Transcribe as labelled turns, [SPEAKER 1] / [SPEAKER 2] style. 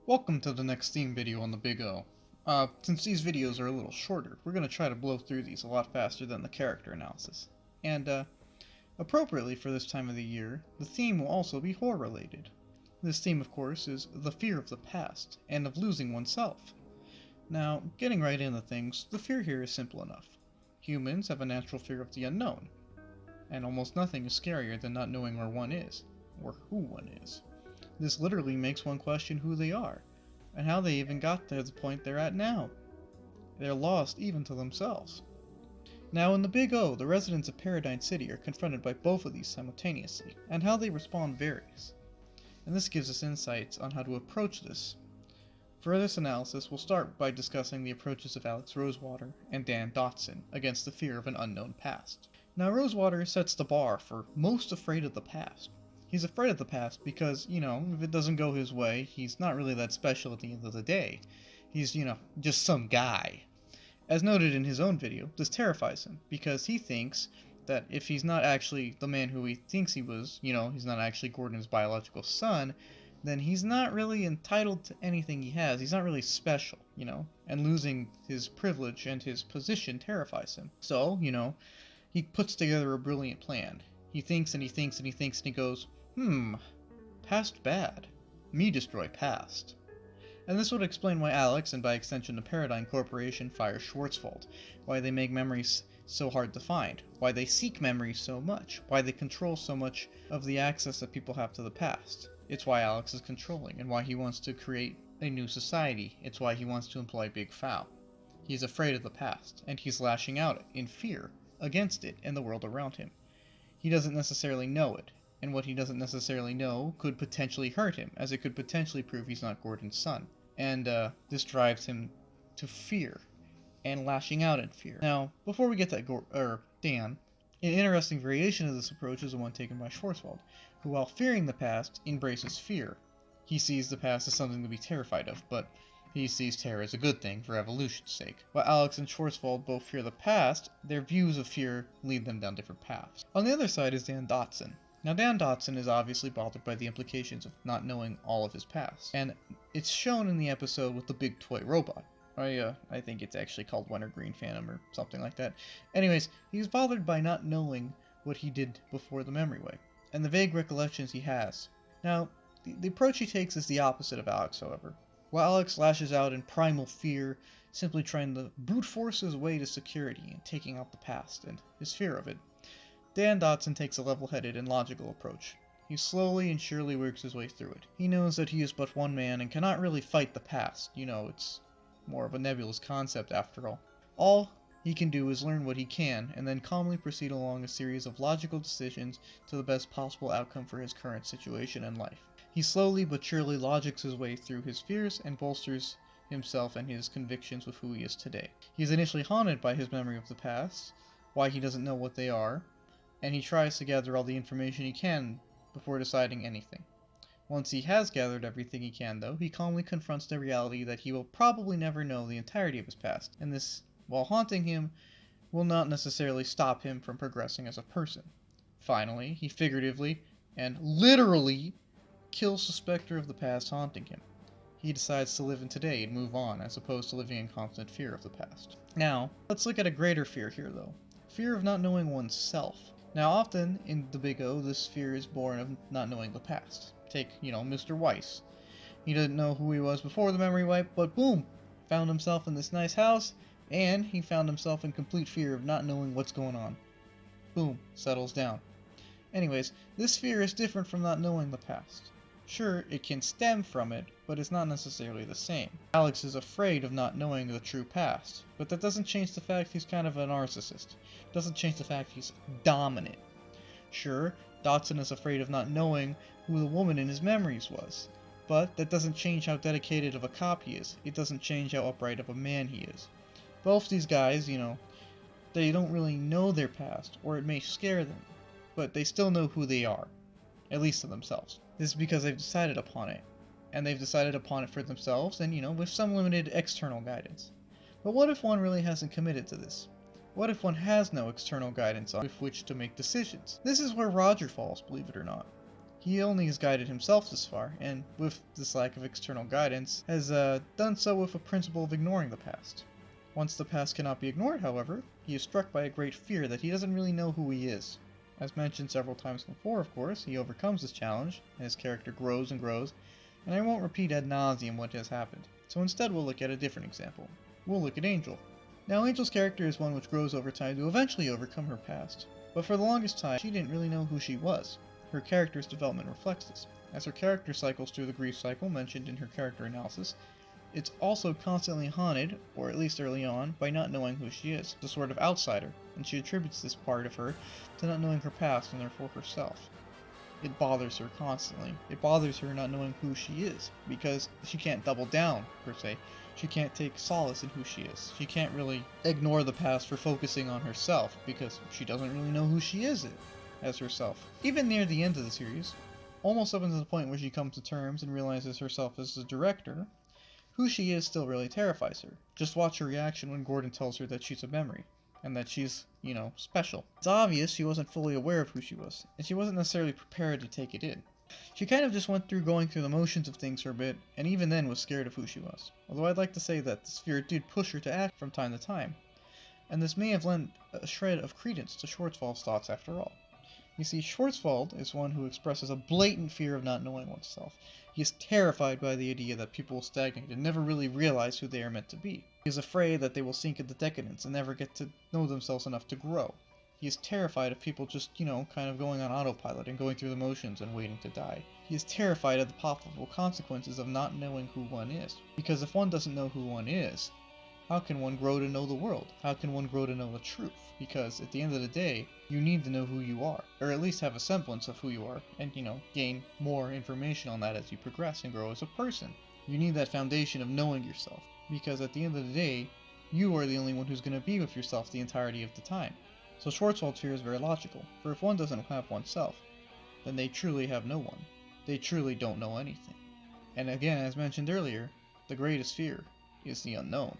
[SPEAKER 1] Welcome to the next theme video on the Big O. Since these videos are a little shorter, we're going to try to blow through these a lot faster than the character analysis. And, appropriately for this time of the year, the theme will also be horror related. This theme, of course, is the fear of the past, and of losing oneself. Now, getting right into things, the fear here is simple enough. Humans have a natural fear of the unknown, and almost nothing is scarier than not knowing where one is, or who one is. This literally makes one question who they are, and how they even got to the point they're at now. They're lost even to themselves. Now in the Big O, the residents of Paradigm City are confronted by both of these simultaneously, and how they respond varies. And this gives us insights on how to approach this. For this analysis, we'll start by discussing the approaches of Alex Rosewater and Dan Dotson against the fear of an unknown past. Now Rosewater sets the bar for most afraid of the past. He's afraid of the past because, if it doesn't go his way, he's not really that special at the end of the day. He's, just some guy. As noted in his own video, this terrifies him, because he thinks that if he's not actually the man who he thinks he was, he's not actually Gordon's biological son, then he's not really entitled to anything he has. He's not really special, and losing his privilege and his position terrifies him. So, he puts together a brilliant plan. He thinks and he thinks and he thinks and he goes, past bad. Me destroy past. And this would explain why Alex, and by extension the Paradigm Corporation, fires Schwarzwald, why they make memories so hard to find, why they seek memories so much, why they control so much of the access that people have to the past. It's why Alex is controlling, and why he wants to create a new society. It's why he wants to employ Big Foul. He's afraid of the past, and he's lashing out in fear against it and the world around him. He doesn't necessarily know it, and what he doesn't necessarily know could potentially hurt him, as it could potentially prove he's not Gordon's son. And this drives him to fear, and lashing out in fear. Now, before we get to Dan, an interesting variation of this approach is the one taken by Schwarzwald, who, while fearing the past, embraces fear. He sees the past as something to be terrified of, but he sees terror as a good thing for evolution's sake. While Alex and Schwarzwald both fear the past, their views of fear lead them down different paths. On the other side is Dan Dotson. Now Dan Dotson is obviously bothered by the implications of not knowing all of his past, and it's shown in the episode with the big toy robot. I think it's actually called Wintergreen Phantom or something like that. Anyways, he's bothered by not knowing what he did before the memory wipe, and the vague recollections he has. Now, the approach he takes is the opposite of Alex, however. While Alex lashes out in primal fear, simply trying to brute force his way to security and taking out the past and his fear of it, Dan Dotson takes a level-headed and logical approach. He slowly and surely works his way through it. He knows that he is but one man and cannot really fight the past. It's more of a nebulous concept after all. All he can do is learn what he can, and then calmly proceed along a series of logical decisions to the best possible outcome for his current situation and life. He slowly but surely logics his way through his fears and bolsters himself and his convictions with who he is today. He is initially haunted by his memory of the past, why he doesn't know what they are, and he tries to gather all the information he can before deciding anything. Once he has gathered everything he can, though, he calmly confronts the reality that he will probably never know the entirety of his past, and this, while haunting him, will not necessarily stop him from progressing as a person. Finally, he figuratively and literally kills the specter of the past haunting him. He decides to live in today and move on, as opposed to living in constant fear of the past. Now, let's look at a greater fear here, though. Fear of not knowing oneself. Now, often in the Big O, this fear is born of not knowing the past. Take, Mr. Weiss. He didn't know who he was before the memory wipe, but boom! Found himself in this nice house, and he found himself in complete fear of not knowing what's going on. Boom, settles down. Anyways, this fear is different from not knowing the past. Sure, it can stem from it, but it's not necessarily the same. Alex is afraid of not knowing the true past, but that doesn't change the fact he's kind of a narcissist. It doesn't change the fact he's dominant. Sure, Dotson is afraid of not knowing who the woman in his memories was, but that doesn't change how dedicated of a cop he is. It doesn't change how upright of a man he is. Both these guys, they don't really know their past, or it may scare them, but they still know who they are, at least to themselves. This is because they've decided upon it, and they've decided upon it for themselves, and with some limited external guidance. But what if one really hasn't committed to this? What if one has no external guidance with which to make decisions? This is where Roger falls, believe it or not. He only has guided himself this far, and with this lack of external guidance, has done so with a principle of ignoring the past. Once the past cannot be ignored, however, he is struck by a great fear that he doesn't really know who he is. As mentioned several times before, of course, he overcomes this challenge, and his character grows and grows, and I won't repeat ad nauseum what has happened, so instead we'll look at a different example. We'll look at Angel. Now Angel's character is one which grows over time to eventually overcome her past, but for the longest time she didn't really know who she was. Her character's development reflects this. As her character cycles through the grief cycle mentioned in her character analysis, it's also constantly haunted, or at least early on, by not knowing who she is, a sort of outsider, and she attributes this part of her to not knowing her past and therefore herself. It bothers her constantly. It bothers her not knowing who she is, because she can't double down, per se. She can't take solace in who she is. She can't really ignore the past for focusing on herself, because she doesn't really know who she is as herself. Even near the end of the series, almost up until the point where she comes to terms and realizes herself as the director, who she is still really terrifies her. Just watch her reaction when Gordon tells her that she's a memory, and that she's, special. It's obvious she wasn't fully aware of who she was, and she wasn't necessarily prepared to take it in. She kind of just went through going through the motions of things for a bit, and even then was scared of who she was. Although I'd like to say that this fear did push her to act from time to time, and this may have lent a shred of credence to Schwarzwald's thoughts after all. You see, Schwarzwald is one who expresses a blatant fear of not knowing oneself. He is terrified by the idea that people will stagnate and never really realize who they are meant to be. He is afraid that they will sink into decadence and never get to know themselves enough to grow. He is terrified of people just, kind of going on autopilot and going through the motions and waiting to die. He is terrified of the possible consequences of not knowing who one is. Because if one doesn't know who one is, how can one grow to know the world? How can one grow to know the truth? Because at the end of the day, you need to know who you are, or at least have a semblance of who you are, and gain more information on that as you progress and grow as a person. You need that foundation of knowing yourself, because at the end of the day, you are the only one who's going to be with yourself the entirety of the time. So Schwarzwald's fear is very logical, for if one doesn't have oneself, then they truly have no one. They truly don't know anything. And again, as mentioned earlier, the greatest fear is the unknown.